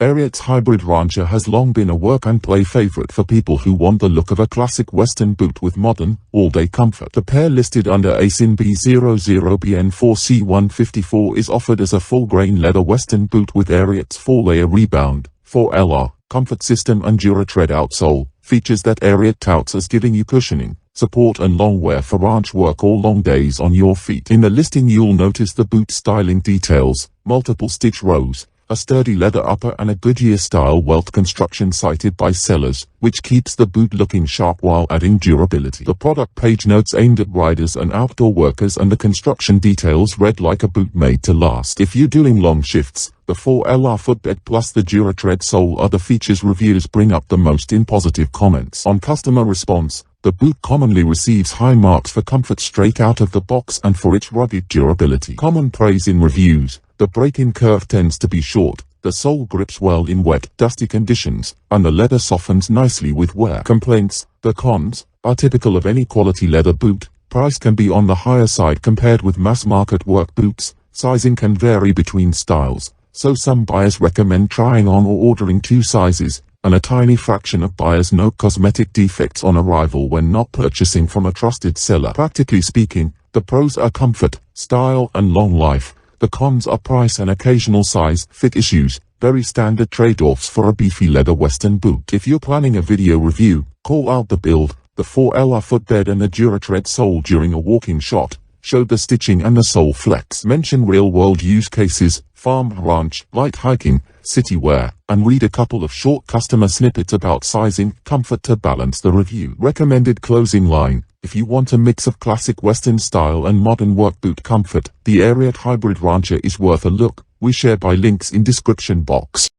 Ariat's hybrid rancher has long been a work and play favorite for people who want the look of a classic Western boot with modern, all-day comfort. The pair listed under ASIN B00BN4C154 is offered as a full-grain leather Western boot with Ariat's 4-layer rebound, 4LR, comfort system and DuraTread outsole, features that Ariat touts as giving you cushioning, support and long wear for ranch work or long days on your feet. In the listing you'll notice the boot styling details, multiple stitch rows, a sturdy leather upper and a Goodyear-style welt construction cited by sellers, which keeps the boot looking sharp while adding durability. The product page notes aimed at riders and outdoor workers, and the construction details read like a boot made to last. If you're doing long shifts, the 4LR footbed plus the DuraTread sole are the features reviewers bring up the most in positive comments. On customer response, the boot commonly receives high marks for comfort straight out of the box and for its rugged durability. Common praise in reviews: the break-in curve tends to be short, the sole grips well in wet, dusty conditions, and the leather softens nicely with wear. Complaints: the cons are typical of any quality leather boot. Price can be on the higher side compared with mass-market work boots. Sizing can vary between styles, so some buyers recommend trying on or ordering 2 sizes, and a tiny fraction of buyers note cosmetic defects on arrival when not purchasing from a trusted seller. Practically speaking, the pros are comfort, style and long life. The cons are price and occasional size fit issues, very standard trade-offs for a beefy leather Western boot. If you're planning a video review, call out the build, the 4LR footbed and the DuraTread sole during a walking shot. Show the stitching and the sole flex. Mention real-world use cases, farm, ranch, light hiking, city wear, and read a couple of short customer snippets about sizing, comfort to balance the review. Recommended closing line: if you want a mix of classic Western style and modern work boot comfort, the Ariat Hybrid Rancher is worth a look. We share by links in description box.